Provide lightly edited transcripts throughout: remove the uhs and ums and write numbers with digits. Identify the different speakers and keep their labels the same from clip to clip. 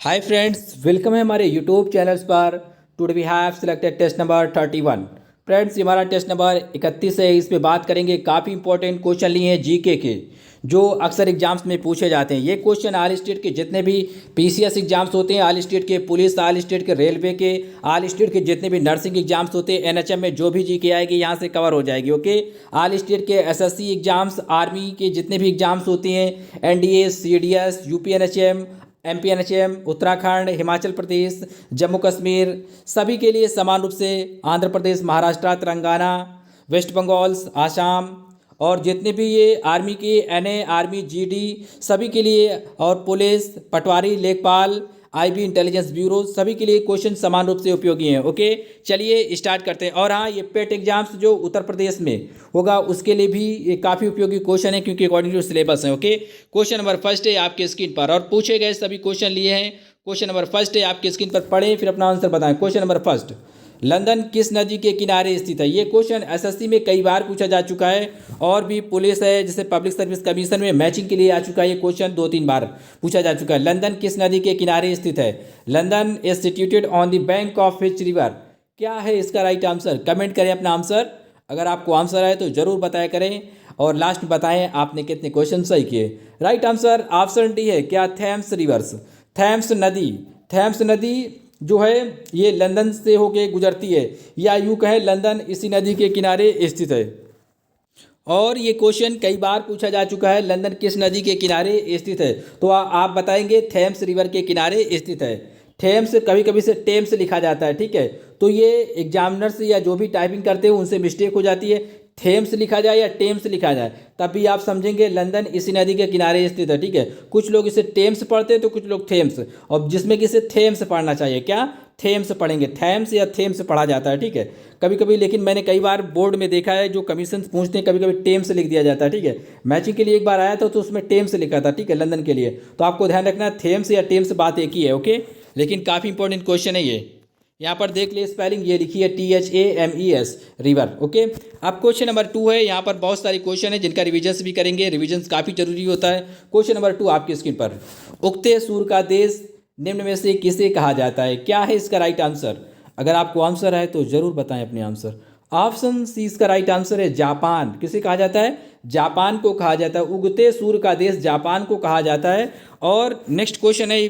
Speaker 1: Hi friends, welcome है हमारे YouTube channels पर। Today we have selected test number 31। Friends, ये हमारा टेस्ट नंबर 31 है। इस पे बात करेंगे, काफ़ी इंपॉर्टेंट क्वेश्चन लिए हैं जीके के, जो अक्सर एग्जाम्स में पूछे जाते हैं। ये क्वेश्चन ऑल स्टेट के जितने भी पीसीएस एग्जाम्स होते हैं, ऑल स्टेट के पुलिस, ऑल स्टेट के रेलवे के, ऑल स्टेट के जितने भी नर्सिंग एग्जाम्स होते हैं, एनएचएम में जो भी जीके आएगी यहाँ से कवर हो जाएगी। ओके, ऑल स्टेट के एसएससी एग्जाम्स, आर्मी के जितने भी एग्जाम्स होते हैं, एनडीए, सीडीएस, यूपीएनएचएम, एमपीएनएचएम, उत्तराखंड, हिमाचल प्रदेश, जम्मू कश्मीर, सभी के लिए समान रूप से, आंध्र प्रदेश, महाराष्ट्र, तेलंगाना, वेस्ट बंगाल, आसाम, और जितने भी ये आर्मी के, एनए, आर्मी, जीडी, सभी के लिए, और पुलिस, पटवारी, लेखपाल, आईबी, इंटेलिजेंस ब्यूरो, सभी के लिए क्वेश्चन समान रूप से उपयोगी हैं। ओके, चलिए स्टार्ट करते हैं। और हाँ, ये पेट एग्जाम्स जो उत्तर प्रदेश में होगा उसके लिए भी ये काफ़ी उपयोगी क्वेश्चन है, क्योंकि अकॉर्डिंग टू सिलेबस है। ओके, क्वेश्चन नंबर फर्स्ट है आपके स्क्रीन पर, और पूछे गए सभी क्वेश्चन लिए हैं। क्वेश्चन नंबर फर्स्ट है आपके स्क्रीन पर, पढ़ें फिर अपना आंसर बताएं। क्वेश्चन नंबर फर्स्ट, लंदन किस नदी के किनारे स्थित है? ये क्वेश्चन एसएससी में कई बार पूछा जा चुका है, और भी पुलिस है जैसे पब्लिक सर्विस कमीशन में मैचिंग के लिए आ चुका है। ये क्वेश्चन 2-3 बार पूछा जा चुका है। लंदन किस नदी के किनारे स्थित है? London is situated on the bank of which river? क्या है इसका राइट आंसर? कमेंट करें अपना आंसर। अगर आपको आंसर आए तो जरूर बताया करें, और लास्ट में बताएं आपने कितने क्वेश्चन सही किए। राइट आंसर ऑप्शन डी है। क्या? थेम्स रिवर्स, थेम्स नदी। थेम्स नदी जो है ये लंदन से होके गुजरती है, या यूँ कहें लंदन इसी नदी के किनारे स्थित है। और ये क्वेश्चन कई बार पूछा जा चुका है, लंदन किस नदी के किनारे स्थित है? तो आप बताएंगे थेम्स रिवर के किनारे स्थित है। थेम्स कभी कभी से टेम्स लिखा जाता है, ठीक है, तो ये एग्जामिनर्स या जो भी टाइपिंग करते हैं उनसे मिस्टेक हो जाती है। थेम्स लिखा जाए या टेम्स लिखा जाए, तब भी आप समझेंगे लंदन इसी नदी के किनारे स्थित है, ठीक है। कुछ लोग इसे टेम्स पढ़ते हैं तो कुछ लोग थेम्स, और जिसमें कि इसे थेम्स पढ़ना चाहिए। क्या? थेम्स पढ़ेंगे, थैम्स या थेम्स पढ़ा जाता है, ठीक है। कभी कभी लेकिन मैंने कई बार बोर्ड में देखा है, जो कमीशन पूछते हैं कभी कभी टेम्स लिख दिया जाता है, ठीक है। मैचिंग के लिए एक बार आया था तो उसमें टेम्स लिखा था, ठीक है, लंदन के लिए। तो आपको ध्यान रखना है, थेम्स या टेम्स बात एक ही है। ओके, लेकिन काफ़ी इंपॉर्टेंट क्वेश्चन है ये। यहाँ पर देख लिए स्पेलिंग, ये लिखी है THAMES, रिवर। ओके, अब क्वेश्चन नंबर 2 है। यहाँ पर बहुत सारे क्वेश्चन है जिनका रिविजन्स भी करेंगे, रिविजन्स काफ़ी जरूरी होता है। क्वेश्चन नंबर 2 आपकी स्क्रीन पर, उगते सूर्य का देश निम्न में से किसे कहा जाता है? क्या है इसका राइट आंसर? अगर आपको आंसर है तो जरूर बताएं अपने आंसर। ऑप्शन सी इसका राइट आंसर है, जापान। किसे कहा जाता है? जापान को कहा जाता है। उगते सूर्य का देश जापान को कहा जाता है। और नेक्स्ट क्वेश्चन है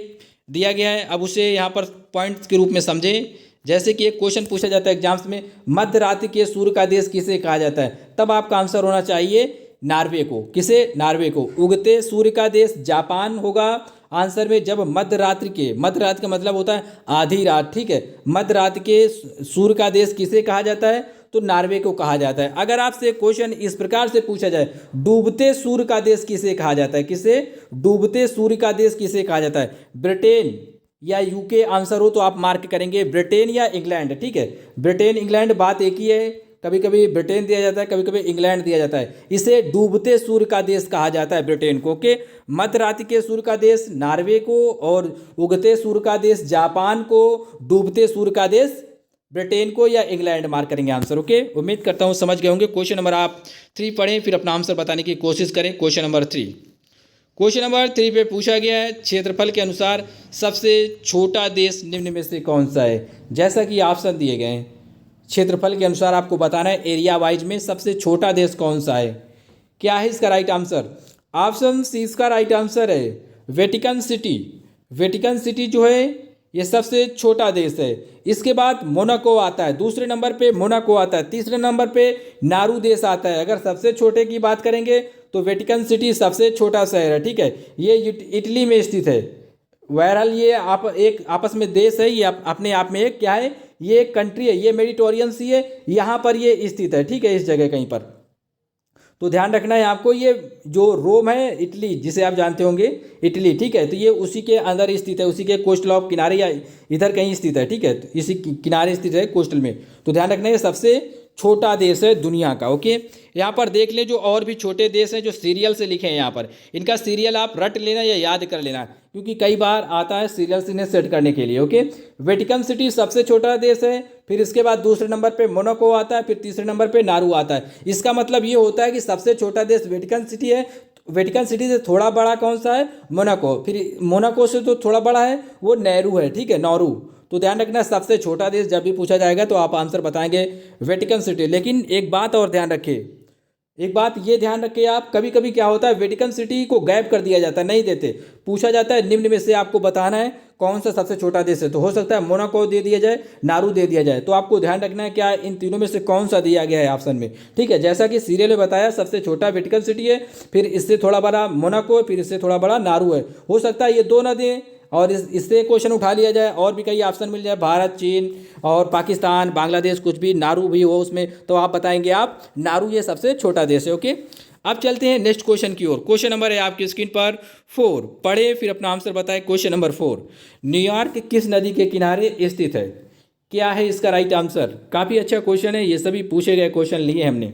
Speaker 1: दिया गया है, अब उसे यहाँ पर पॉइंट्स के रूप में समझें। जैसे कि एक क्वेश्चन पूछा जाता है एग्जाम्स में, मध्य रात्रि के सूर्य का देश किसे कहा जाता है? तब आपका आंसर होना चाहिए नॉर्वे को। किसे? नॉर्वे को। उगते सूर्य का देश जापान होगा आंसर में। जब मध्य रात्रि के, मध्य रात्रि का मतलब होता है आधी रात, ठीक है, मध्य रात्रि के सूर्य का देश किसे कहा जाता है? तो नॉर्वे को कहा जाता है। अगर आपसे क्वेश्चन इस प्रकार से पूछा जाए, डूबते सूर्य का देश किसे कहा जाता है? किसे? डूबते सूर्य का देश किसे कहा जाता है? ब्रिटेन या यूके आंसर हो तो आप मार्क करेंगे ब्रिटेन या इंग्लैंड, ठीक है। ब्रिटेन इंग्लैंड बात एक ही है, कभी कभी ब्रिटेन दिया जाता है, कभी कभी इंग्लैंड दिया जाता है। इसे डूबते सूर्य का देश कहा जाता है, ब्रिटेन को। ओके, मध्य रात्रि के सूर्य का देश नॉर्वे को, और उगते सूर्य का देश जापान को, डूबते सूर्य का देश ब्रिटेन को या इंग्लैंड मार्क करेंगे आंसर। ओके, उम्मीद करता हूँ समझ गए होंगे। क्वेश्चन नंबर आप 3 पढ़ें, फिर अपना आंसर बताने की कोशिश करें। क्वेश्चन नंबर 3, क्वेश्चन नंबर 3 पे पूछा गया है, क्षेत्रफल के अनुसार सबसे छोटा देश निम्न में से कौन सा है? जैसा कि ऑप्शन दिए गए हैं, क्षेत्रफल के अनुसार आपको बताना है एरिया वाइज में सबसे छोटा देश कौन सा है। क्या है इसका राइट आंसर? ऑप्शन सी इसका राइट आंसर है, वेटिकन सिटी। वेटिकन सिटी जो है ये सबसे छोटा देश है। इसके बाद मोनाको आता है, दूसरे नंबर पे मोनाको आता है, तीसरे नंबर पे नारू देश आता है। अगर सबसे छोटे की बात करेंगे तो वेटिकन सिटी सबसे छोटा शहर है, ठीक है। ये इटली में स्थित है। बहरहाल ये आप एक आपस में देश है, ये अपने आप में एक क्या है, ये एक कंट्री है, ये मेडिटेरियन सी है, यहाँ पर ये स्थित है, ठीक है, इस जगह कहीं पर। तो ध्यान रखना है आपको, ये जो रोम है, इटली जिसे आप जानते होंगे, इटली, ठीक है, तो ये उसी के अंदर स्थित है, उसी के कोस्टल ऑफ किनारे या इधर कहीं स्थित है, ठीक है, तो इसी किनारे स्थित है कोस्टल में। तो ध्यान रखना, ये सबसे छोटा देश है दुनिया का। ओके, यहाँ पर देख लें जो और भी छोटे देश हैं जो सीरियल से लिखे हैं, यहाँ पर इनका सीरियल आप रट लेना या याद कर लेना, क्योंकि कई बार आता है सीरियल से इन्हें सेट करने के लिए। ओके, वेटिकन सिटी सबसे छोटा देश है, फिर इसके बाद दूसरे नंबर पे मोनाको आता है, फिर तीसरे नंबर पे नारू आता है। इसका मतलब ये होता है कि सबसे छोटा देश वेटिकन सिटी है, वेटिकन सिटी से थोड़ा बड़ा कौन सा है? मोनाको। फिर मोनाको से तो थोड़ा बड़ा है वो नेहरू है, ठीक है, नौरू। तो ध्यान रखना सबसे छोटा देश जब भी पूछा जाएगा तो आप आंसर बताएंगे वेटिकन सिटी। लेकिन एक बात और ध्यान रखिए, एक बात ये ध्यान रखिए आप, कभी कभी क्या होता है वेटिकन सिटी को गायब कर दिया जाता है, नहीं देते। पूछा जाता है निम्न में से आपको बताना है कौन सा सबसे छोटा देश है, तो हो सकता है मोनाको दे दिया जाए, नारू दे दिया जाए। तो आपको ध्यान रखना है क्या इन तीनों में से कौन सा दिया गया है ऑप्शन में, ठीक है। जैसा कि सीरियल में बताया सबसे छोटा वेटिकन सिटी है, फिर इससे थोड़ा बड़ा मोनाको, फिर इससे थोड़ा बड़ा नारू है। हो सकता है ये दो ना दें और इससे क्वेश्चन उठा लिया जाए और भी कई ऑप्शन मिल जाए, भारत, चीन और पाकिस्तान, बांग्लादेश, कुछ भी नारू भी हो उसमें, तो आप बताएंगे आप नारू ये सबसे छोटा देश है। ओके, अब चलते हैं नेक्स्ट क्वेश्चन की ओर। क्वेश्चन नंबर है आपकी स्क्रीन पर 4, पढ़े फिर अपना आंसर बताएं। क्वेश्चन नंबर 4, न्यूयॉर्क किस नदी के किनारे स्थित है? क्या है इसका राइट आंसर? काफ़ी अच्छा क्वेश्चन है, ये सभी पूछे गए क्वेश्चन लिए हमने।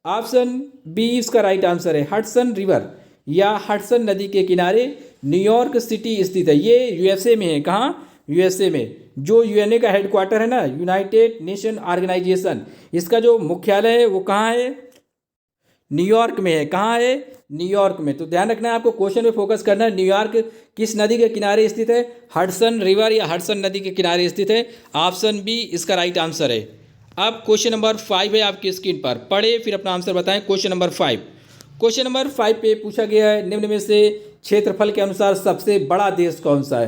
Speaker 1: ऑप्शन बी इसका राइट आंसर है, हडसन रिवर या हडसन नदी के किनारे न्यूयॉर्क सिटी स्थित है। ये यूएसए में है। कहाँ? यूएसए में। जो यूएनए का हेडक्वार्टर है ना, यूनाइटेड नेशन ऑर्गेनाइजेशन, इसका जो मुख्यालय है वो कहाँ है? न्यूयॉर्क में है। कहाँ है? न्यूयॉर्क में। तो ध्यान रखना है आपको, क्वेश्चन पे फोकस करना है। न्यूयॉर्क किस नदी के किनारे स्थित है? हडसन रिवर या हडसन नदी के किनारे स्थित है। ऑप्शन बी इसका राइट आंसर है। अब क्वेश्चन नंबर 5 है आपकी स्क्रीन पर, पढ़े फिर अपना आंसर बताएं। क्वेश्चन नंबर 5, क्वेश्चन नंबर 5 पे पूछा गया है निम्न में से क्षेत्रफल के अनुसार सबसे बड़ा देश कौन सा है?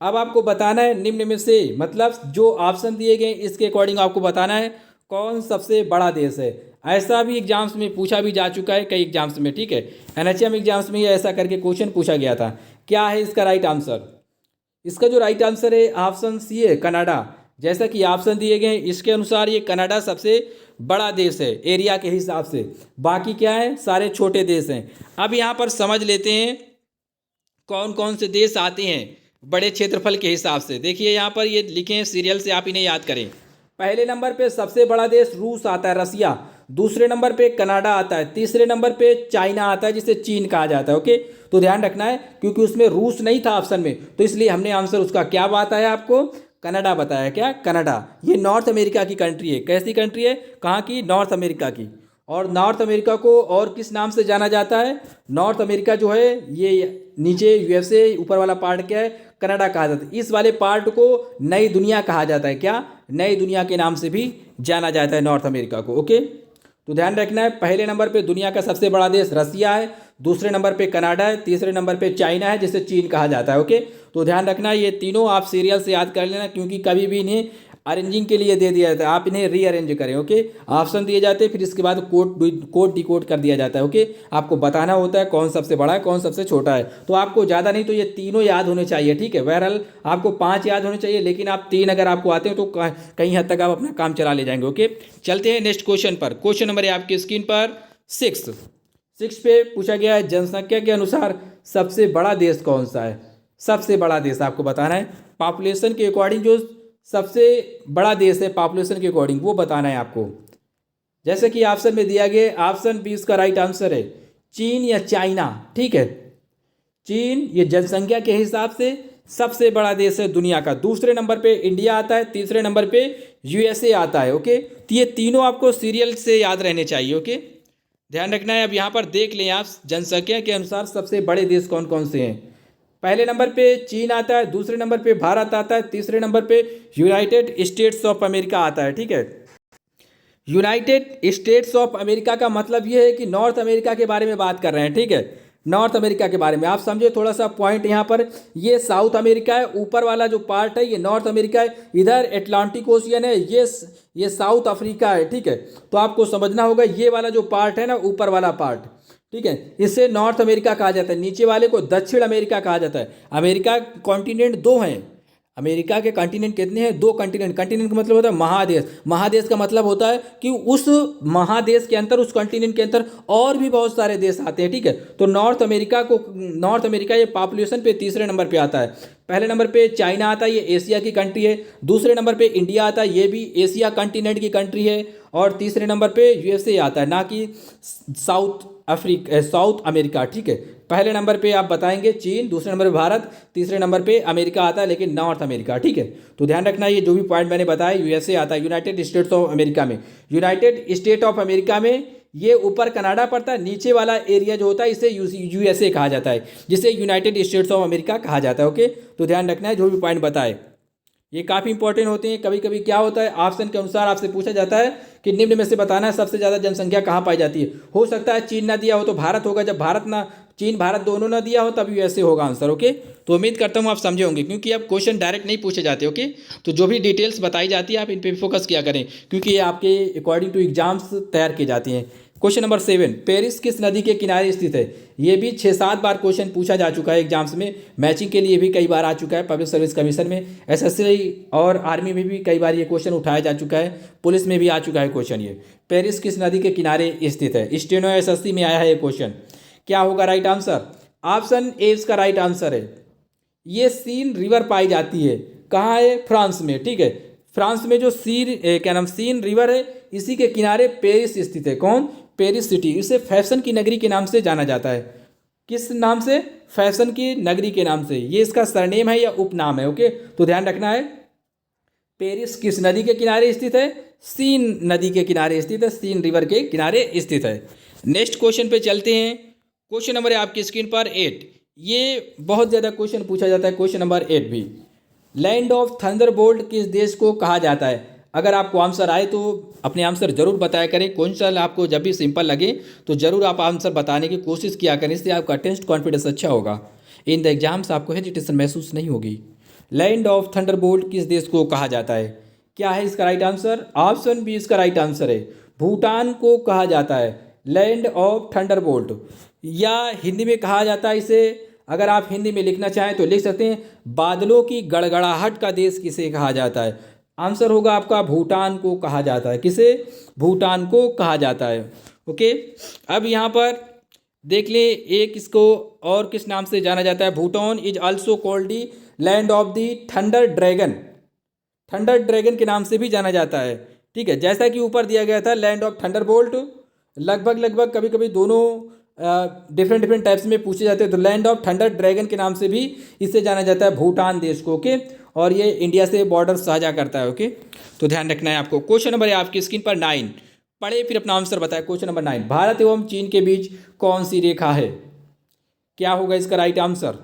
Speaker 1: अब आपको बताना है निम्न में से, मतलब जो ऑप्शन दिए गए इसके अकॉर्डिंग आपको बताना है कौन सबसे बड़ा देश है। ऐसा भी एग्जाम्स में पूछा भी जा चुका है कई एग्जाम्स में, ठीक है। एनएचएम एग्जाम्स में ऐसा करके क्वेश्चन पूछा गया था। क्या है इसका राइट आंसर? इसका जो राइट आंसर है ऑप्शन सी है, कनाडा। जैसा कि ऑप्शन दिए गए इसके अनुसार ये कनाडा सबसे बड़ा देश है एरिया के हिसाब से। बाकी क्या है? सारे छोटे देश हैं। अब यहाँ पर समझ लेते हैं कौन कौन से देश आते हैं बड़े क्षेत्रफल के हिसाब से। देखिए यहाँ पर ये लिखे हैं सीरियल से, आप इन्हें याद करें। पहले नंबर पे सबसे बड़ा देश रूस आता है, रसिया। दूसरे नंबर पे कनाडा आता है। तीसरे नंबर पे चाइना आता है जिसे चीन कहा जाता है। ओके, तो ध्यान रखना है क्योंकि उसमें रूस नहीं था ऑप्शन में, तो इसलिए हमने आंसर उसका क्या बताया आपको? कनाडा बताया। क्या? कनाडा। ये नॉर्थ अमेरिका की कंट्री है। कैसी कंट्री है? कहाँ की? नॉर्थ अमेरिका की। और नॉर्थ अमेरिका को और किस नाम से जाना जाता है? नॉर्थ अमेरिका जो है ये नीचे यूएसए, ऊपर वाला पार्ट क्या है? कनाडा कहा जाता है। इस वाले पार्ट को नई दुनिया कहा जाता है। क्या? नई दुनिया के नाम से भी जाना जाता है नॉर्थ अमेरिका को। ओके, तो ध्यान रखना है पहले नंबर पे दुनिया का सबसे बड़ा देश रसिया है, दूसरे नंबर पे कनाडा है, तीसरे नंबर पे चाइना है जिसे चीन कहा जाता है। ओके, तो ध्यान रखना ये तीनों आप सीरियल से याद कर लेना, क्योंकि कभी भी इन्हें अरेंजिंग के लिए दे दिया जाता है, आप इन्हें रीअरेंज करें। ओके, ऑप्शन दिए जाते हैं, फिर इसके बाद कोड डिकोड कर दिया जाता है। ओके, आपको बताना होता है कौन सबसे बड़ा है कौन सबसे छोटा है। तो आपको ज़्यादा नहीं तो ये तीनों याद होने चाहिए, ठीक है। बहरहाल आपको 5 याद होने चाहिए, लेकिन आप 3 अगर आपको आते हैं तो कहीं हद तक आप अपना काम चला ले जाएंगे। ओके, चलते हैं नेक्स्ट क्वेश्चन पर। क्वेश्चन नंबर है आपकी स्क्रीन पर 6 पे पूछा गया है जनसंख्या के अनुसार सबसे बड़ा देश कौन सा है? सबसे बड़ा देश आपको बताना है। पॉपुलेशन के अकॉर्डिंग जो सबसे बड़ा देश है पॉपुलेशन के अकॉर्डिंग वो बताना है आपको। जैसे कि ऑप्शन में दिया गया, ऑप्शन बी इसका राइट आंसर है, चीन या चाइना, ठीक है। चीन ये जनसंख्या के हिसाब से सबसे बड़ा देश है दुनिया का। दूसरे नंबर पे इंडिया आता है, तीसरे नंबर पे यूएसए आता है। ओके, तो ये तीनों आपको सीरियल से याद रहने चाहिए। ओके, ध्यान रखना है। अब यहाँ पर देख लें आप जनसंख्या के अनुसार सबसे बड़े देश कौन कौन से हैं। पहले नंबर पे चीन आता है, दूसरे नंबर पे भारत आता है, तीसरे नंबर पे यूनाइटेड स्टेट्स ऑफ अमेरिका आता है, ठीक है। यूनाइटेड स्टेट्स ऑफ अमेरिका का मतलब ये है कि नॉर्थ अमेरिका के बारे में बात कर रहे हैं, ठीक है। नॉर्थ अमेरिका के बारे में आप समझे थोड़ा सा पॉइंट यहाँ पर। ये साउथ अमेरिका है, ऊपर वाला जो पार्ट है ये नॉर्थ अमेरिका है, इधर एटलांटिक ओशियन है, ये साउथ अफ्रीका है, ठीक है। तो आपको समझना होगा ये वाला जो पार्ट है ना, ऊपर वाला पार्ट, ठीक है, इसे नॉर्थ अमेरिका कहा जाता है। नीचे वाले को दक्षिण अमेरिका कहा जाता है। अमेरिका कॉन्टिनेंट 2 हैं। अमेरिका के कॉन्टिनेंट कितने हैं? 2 कॉन्टिनेंट। कॉन्टिनेंट का मतलब होता है महादेश। महादेश का मतलब होता है कि उस महादेश के अंदर, उस कॉन्टिनेंट के अंदर और भी बहुत सारे देश आते हैं, ठीक है। तो नॉर्थ अमेरिका ये पॉपुलेशन पे तीसरे नंबर पे आता है। पहले नंबर पे चाइना आता है, ये एशिया की कंट्री है। दूसरे नंबर पे इंडिया आता है, ये भी एशिया कॉन्टिनेंट की कंट्री है। और तीसरे नंबर पे यूएसए आता है, ना कि साउथ अमेरिका, ठीक है। पहले नंबर पे आप बताएंगे चीन, दूसरे नंबर पे भारत, तीसरे नंबर पे अमेरिका आता है, लेकिन नॉर्थ अमेरिका, ठीक है। तो ध्यान रखना ये जो भी पॉइंट मैंने बताया, यूएसए आता है यूनाइटेड स्टेट्स ऑफ अमेरिका में। यूनाइटेड स्टेट ऑफ अमेरिका में ये ऊपर कनाडा पड़ता है, नीचे वाला एरिया जो होता है इसे यूएसए कहा जाता है, जिसे यूनाइटेड स्टेट्स ऑफ अमेरिका कहा जाता है। ओके, तो ध्यान रखना है जो भी पॉइंट बताए ये काफ़ी इंपॉर्टेंट होते हैं। कभी कभी क्या होता है ऑप्शन के अनुसार आपसे पूछा जाता है कि निम्न में से बताना है सबसे ज़्यादा जनसंख्या कहाँ पाई जाती है। हो सकता है चीन ना दिया हो तो भारत होगा, जब भारत ना चीन भारत दोनों ना दिया हो तब यूएसए होगा आंसर। ओके, तो उम्मीद करता हूँ आप समझे होंगे, क्योंकि अब क्वेश्चन डायरेक्ट नहीं पूछे जाते। ओके, तो जो भी डिटेल्स बताई जाती है आप इन पर फोकस किया करें, क्योंकि ये आपके अकॉर्डिंग टू एग्जाम्स तैयार की जाती हैं। क्वेश्चन नंबर 7, पेरिस किस नदी के किनारे स्थित है? ये भी 6-7 बार क्वेश्चन पूछा जा चुका है एग्जाम्स में, मैचिंग के लिए भी कई बार आ चुका है, पब्लिक सर्विस कमीशन में, एसएससी और आर्मी में भी कई बार ये क्वेश्चन उठाया जा चुका है, पुलिस में भी आ चुका है क्वेश्चन। ये पेरिस किस नदी के किनारे स्थित है, स्टेनो एसएससी में आया है ये क्वेश्चन। क्या होगा राइट आंसर? ऑप्शन ए इसका राइट आंसर है। ये सीन रिवर पाई जाती है, कहाँ है? फ्रांस में। ठीक है, फ्रांस में जो सीन रिवर है इसी के किनारे पेरिस स्थित है। कौन? Paris city. इसे फैशन की नगरी के नाम से जाना जाता है। किस नाम से? फैशन की नगरी के नाम से। ये इसका सरनेम है या उपनाम है। ओके, तो ध्यान रखना है। पेरिस किस नदी के किनारे स्थित है? सीन नदी के किनारे स्थित है, सीन रिवर के किनारे स्थित है। नेक्स्ट क्वेश्चन पे चलते हैं। क्वेश्चन नंबर है आपकी स्क्रीन पर 8। ये बहुत ज़्यादा क्वेश्चन पूछा जाता है, क्वेश्चन नंबर 8 भी। लैंड ऑफ थंडरबोल्ट किस देश को कहा जाता है? अगर आपको आंसर आए तो अपने आंसर जरूर बताया करें। क्वेश्चन आपको जब भी सिंपल लगे तो जरूर आप आंसर बताने की कोशिश किया करें, इससे आपका टेस्ट कॉन्फिडेंस अच्छा होगा। इन द एग्जाम्स आपको हेजिटेशन महसूस नहीं होगी। लैंड ऑफ थंडरबोल्ट किस देश को कहा जाता है? क्या है इसका राइट आंसर? ऑप्शन बी इसका राइट आंसर है। भूटान को कहा जाता है लैंड ऑफ थंडरबोल्ट, या हिंदी में कहा जाता है इसे, अगर आप हिंदी में लिखना चाहें तो लिख सकते हैं बादलों की गड़गड़ाहट का देश किसे कहा जाता है? आंसर होगा आपका भूटान को कहा जाता है। किसे? भूटान को कहा जाता है। ओके, अब यहाँ पर देख ले एक इसको और किस नाम से जाना जाता है? Bhutan is also called the land of the thunder dragon. Thunder dragon के नाम से भी जाना जाता है। ठीक है, जैसा कि ऊपर दिया गया था लैंड ऑफ थंडरबोल्ट, लगभग कभी कभी दोनों डिफरेंट टाइप्स में पूछे जाते हैं। तो लैंड ऑफ थंडर ड्रैगन के नाम से भी इससे जाना जाता है भूटान देश को। ओके, और ये इंडिया से बॉर्डर साझा करता है। ओके, तो ध्यान रखना है आपको। क्वेश्चन नंबर है आपकी स्क्रीन पर 9। पढ़े फिर अपना आंसर बताए। क्वेश्चन नंबर 9, भारत एवं चीन के बीच कौन सी रेखा है? क्या होगा इसका राइट आंसर?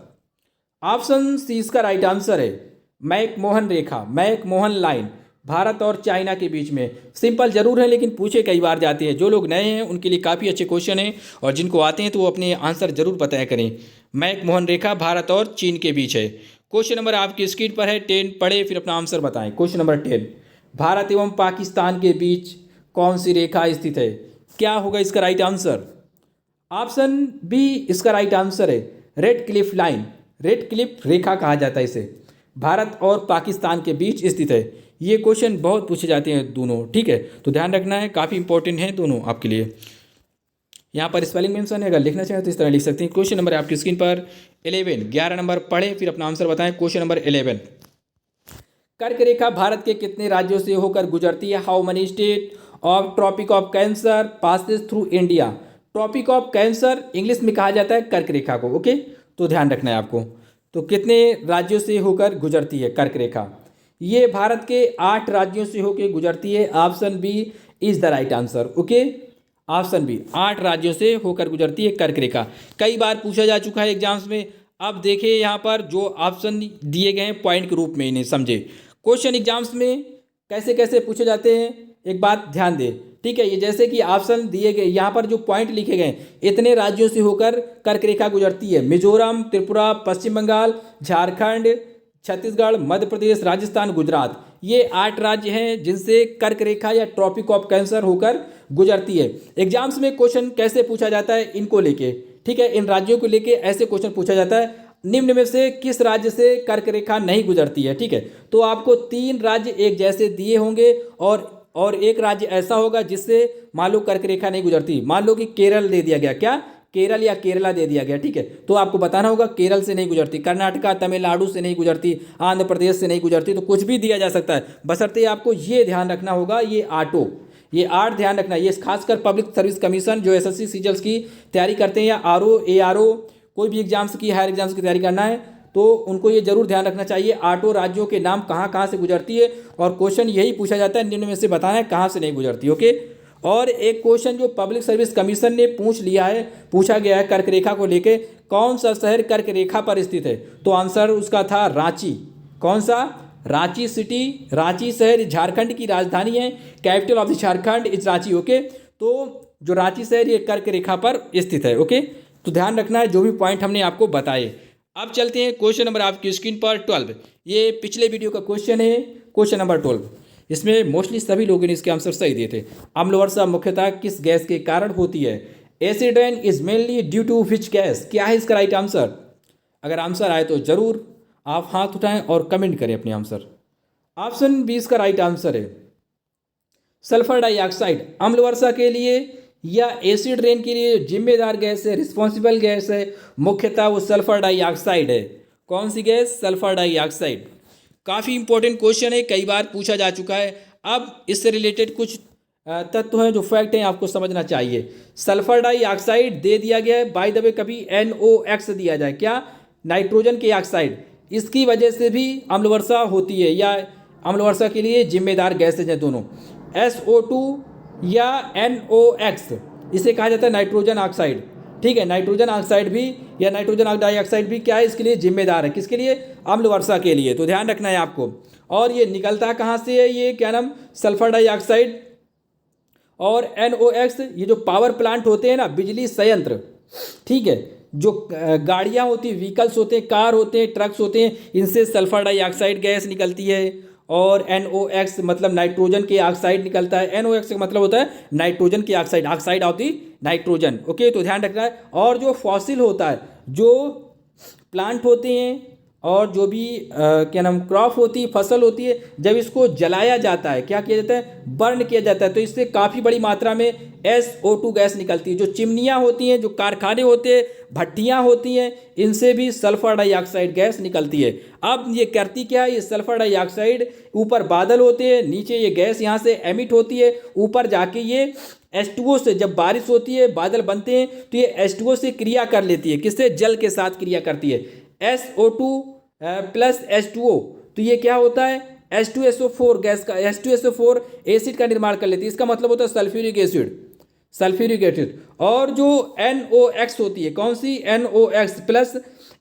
Speaker 1: ऑप्शन सी इसका राइट आंसर है मैकमोहन रेखा, मैकमोहन लाइन, भारत और चाइना के बीच में। सिंपल जरूर है लेकिन पूछे कई बार जाते हैं। जो लोग नए हैं उनके लिए काफ़ी अच्छे क्वेश्चन हैं, और जिनको आते हैं तो वो अपने आंसर जरूर बताया करें। मैकमोहन रेखा भारत और चीन के बीच है। क्वेश्चन नंबर आपकी स्क्रीन पर है 10। पढ़े फिर अपना आंसर बताएं। क्वेश्चन नंबर 10, भारत एवं पाकिस्तान के बीच कौन सी रेखा स्थित है? क्या होगा इसका राइट आंसर? ऑप्शन बी इसका राइट आंसर है Radcliffe line, Radcliffe रेखा कहा जाता है इसे, भारत और पाकिस्तान के बीच स्थित है। ये क्वेश्चन बहुत पूछे जाते हैं दोनों। ठीक है, तो ध्यान रखना है, काफ़ी इंपॉर्टेंट है दोनों आपके लिए। यहाँ पर स्पेलिंग मेंशन है, अगर लिखना चाहें तो इस तरह लिख सकते हैं। क्वेश्चन नंबर है आपकी स्क्रीन पर 11, 11 नंबर। पढ़े फिर अपना आंसर बताएं। क्वेश्चन नंबर 11, कर्क रेखा भारत के कितने राज्यों से होकर गुजरती है? How many state of Tropic of Cancer passes through India? Tropic of Cancer English में कहा जाता है कर्क रेखा को। ओके, तो ध्यान रखना है आपको। तो कितने राज्यों से होकर गुजरती है कर्क रेखा? ये भारत के 8 राज्यों से होकर गुजरती है। Option B is the right answer. Okay, option B 8 राज्यों से होकर गुजरती है कर्क रेखा। कई बार पूछा जा चुका है एग्जाम्स में। अब देखिए यहाँ पर जो ऑप्शन दिए गए हैं पॉइंट के रूप में, इन्हें समझे। क्वेश्चन एग्जाम्स में कैसे कैसे पूछे जाते हैं एक बात ध्यान दें। ठीक है, ये जैसे कि ऑप्शन दिए गए, यहाँ पर जो पॉइंट लिखे गए इतने राज्यों से होकर कर्क रेखा गुजरती है। मिजोरम, त्रिपुरा, पश्चिम बंगाल, झारखंड, छत्तीसगढ़, मध्य प्रदेश, राजस्थान, गुजरात, ये 8 राज्य हैं जिनसे कर्क रेखा या ट्रॉपिक ऑफ कैंसर होकर गुजरती है। एग्जाम्स में क्वेश्चन कैसे पूछा जाता है इनको लेके, ठीक है, इन राज्यों को लेके ऐसे क्वेश्चन पूछा जाता है, निम्न में से किस राज्य से कर्क रेखा नहीं गुजरती है? ठीक है, तो आपको 3 राज्य एक जैसे दिए होंगे और एक राज्य ऐसा होगा जिससे मान लो कर्क रेखा नहीं गुजरती। मान लो कि केरल दे दिया गया, क्या केरल या केरला दे दिया गया। ठीक है, तो आपको बताना होगा केरल से नहीं गुजरती, कर्नाटका तमिलनाडु से नहीं गुजरती, आंध्र प्रदेश से नहीं गुजरती, तो कुछ भी दिया जा सकता है। बशर्ते आपको ये ध्यान रखना होगा, ये 8 ध्यान रखना। ये खासकर पब्लिक सर्विस कमीशन जो एसएससी सीजीएल की तैयारी करते हैं या आरओ एआरओ कोई भी एग्जाम्स की, हायर एग्जाम्स की तैयारी करना है तो उनको ये जरूर ध्यान रखना चाहिए 8 राज्यों के नाम कहाँ कहाँ से गुजरती है, और क्वेश्चन यही पूछा जाता है निम्न में से बताना है कहाँ से नहीं गुजरती। ओके, और एक क्वेश्चन जो पब्लिक सर्विस कमीशन ने पूछा गया है कर्क रेखा को लेके, कौन सा शहर कर्क रेखा पर स्थित है? तो आंसर उसका था रांची। कौन सा? रांची सिटी, रांची शहर झारखंड की राजधानी है, capital of the Jharkhand is Ranchi. Okay, तो जो रांची शहर ये कर्क रेखा पर स्थित है। ओके, तो ध्यान रखना है जो भी पॉइंट हमने आपको बताए। अब चलते हैं क्वेश्चन नंबर आपकी स्क्रीन पर 12। ये पिछले वीडियो का क्वेश्चन है, क्वेश्चन नंबर 12। इसमें मोस्टली सभी लोगों ने इसके आंसर सही दिए थे। अम्ल वर्षा मुख्यतः किस गैस के कारण होती है? Acid rain is mainly due to which gas? क्या है इसका राइट आंसर? अगर आंसर आए तो जरूर आप हाथ उठाएं और कमेंट करें अपने आंसर। ऑप्शन बी इसका राइट आंसर है सल्फर डाइऑक्साइड। अम्ल वर्षा के लिए या एसिड रेन के लिए जिम्मेदार गैस है, रिस्पॉन्सिबल गैस है, मुख्यतः वो सल्फर डाइऑक्साइड है। कौन सी गैस? Sulphur dioxide. काफ़ी इंपॉर्टेंट क्वेश्चन है, कई बार पूछा जा चुका है। अब इससे रिलेटेड कुछ तत्व हैं जो फैक्ट हैं आपको समझना चाहिए। सल्फर डाइऑक्साइड दे दिया गया है, बाय द वे कभी NOx दिया जाए, क्या? नाइट्रोजन के ऑक्साइड। इसकी वजह से भी अम्ल वर्षा होती है या अम्ल वर्षा के लिए जिम्मेदार गैसेज हैं दोनों, SO2 या NOx। इसे कहा जाता है नाइट्रोजन ऑक्साइड। ठीक है, नाइट्रोजन ऑक्साइड भी या नाइट्रोजन डाइऑक्साइड भी क्या है इसके लिए जिम्मेदार है? किसके लिए? अम्ल वर्षा के लिए। तो ध्यान रखना है आपको। और ये निकलता कहाँ से है? ये क्या नाम? सल्फर डाइऑक्साइड और NOx। ये जो पावर प्लांट होते हैं ना, बिजली संयंत्र, ठीक है, जो गाड़ियाँ होती हैं, व्हीकल्स होते हैं, कार होते हैं, ट्रक्स होते हैं, इनसे सल्फर डाइऑक्साइड गैस निकलती है। और NOx मतलब नाइट्रोजन के ऑक्साइड निकलता है। NOx का मतलब होता है नाइट्रोजन के oxide, oxide of the nitrogen. Okay, तो ध्यान रखना है। और जो फॉसिल होता है, जो प्लांट होते हैं और जो भी क्या नाम क्रॉप होती है, फसल होती है, जब इसको जलाया जाता है, क्या किया जाता है? बर्न किया जाता है, तो इससे काफ़ी बड़ी मात्रा में SO2 गैस निकलती है। जो चिमनियाँ होती हैं, जो कारखाने होते हैं, भट्टियाँ होती हैं, इनसे भी सल्फर डाइऑक्साइड गैस निकलती है। अब ये करती क्या है? ये सल्फर डाइऑक्साइड, ऊपर बादल होते हैं, नीचे ये गैस यहाँ से एमिट होती है, ऊपर जाके ये H2O से, जब बारिश होती है, बादल बनते हैं, तो ये H2O से क्रिया कर लेती है। किससे? जल के साथ क्रिया करती है, SO2 प्लस H2O। तो ये क्या होता है? H2SO4 गैस का, H2SO4 एसिड का निर्माण कर लेती है। इसका मतलब होता है सल्फ्यूरिक एसिड, सल्फ्यूरिक एसिड। और जो NOx होती है, कौन सी? NOx प्लस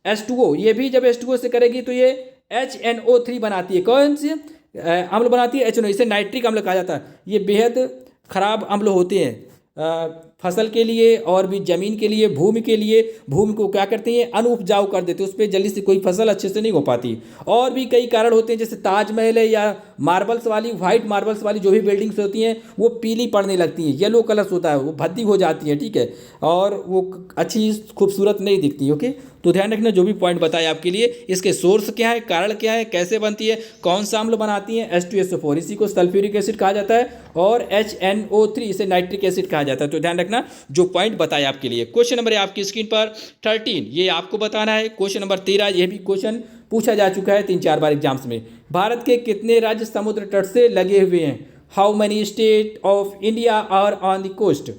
Speaker 1: H2O, ये भी जब H2O से करेगी तो ये HNO3 बनाती है। कौन सी अम्ल बनाती है? HNO। इसे नाइट्रिक अम्ल कहा जाता है। ये बेहद खराब अम्ल होते हैं फसल के लिए और भी ज़मीन के लिए, भूमि के लिए। भूमि को क्या करते हैं? अनउपजाऊ कर देते हैं, उस पर जल्दी से कोई फसल अच्छे से नहीं हो पाती। और भी कई कारण होते हैं, जैसे ताजमहल है या मार्बल्स वाली, वाइट मार्बल्स वाली जो भी बिल्डिंग्स होती हैं, वो पीली पड़ने लगती हैं, येलो कलर्स होता है, वो भद्दी हो जाती हैं, ठीक है, और वो अच्छी खूबसूरत नहीं दिखती। ओके, तो ध्यान रखना जो भी पॉइंट बताए आपके लिए, इसके सोर्स क्या है, कारण क्या है, कैसे बनती है, कौन सा अम्ल बनाती है? H2SO4, इसी को सल्फ्यूरिक एसिड कहा जाता है, और HNO3 इसे नाइट्रिक एसिड कहा जाता है। तो ध्यान रखना जो पॉइंट बताया आपके लिए। क्वेश्चन नंबर है आपकी स्क्रीन पर 13, ये आपको बताना है। क्वेश्चन नंबर 13, ये भी क्वेश्चन पूछा जा चुका है 3-4 बार एग्जाम्स में। भारत के कितने राज्य समुद्र तट से लगे हुए हैं? How many state of India are on the coast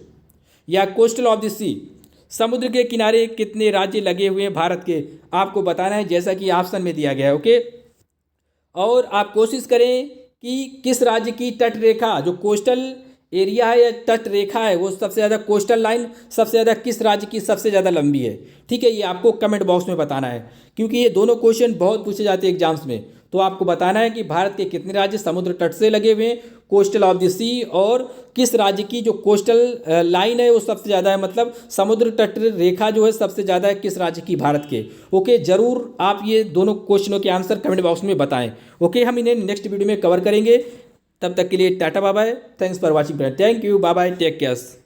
Speaker 1: या कोस्टल ऑफ द सी? समुद्र के किनारे कितने राज्य लगे हुए हैं भारत के, आपको बताना है, जैसा कि ऑप्शन में दिया गया है। ओके, और आप कोशिश करें कि किस राज्य की तट रेखा, जो कोस्टल एरिया है या तट रेखा है, वो सबसे ज़्यादा, कोस्टल लाइन सबसे ज़्यादा किस राज्य की सबसे ज़्यादा लंबी है? ठीक है, ये आपको कमेंट बॉक्स में बताना है, क्योंकि ये दोनों क्वेश्चन बहुत पूछे जाते हैं एग्जाम्स में। तो आपको बताना है कि भारत के कितने राज्य समुद्र तट से लगे हुए हैं, कोस्टल ऑफ द सी, और किस राज्य की जो कोस्टल लाइन है वो सबसे ज़्यादा है, मतलब समुद्र तट रेखा जो है सबसे ज़्यादा है किस राज्य की, भारत के। ओके, ज़रूर आप ये दोनों क्वेश्चनों के आंसर कमेंट बॉक्स में बताएं। ओके, हम इन्हें नेक्स्ट वीडियो में कवर करेंगे। तब तक के लिए tata bye bye, thanks for watching, thank you, bye bye, take care.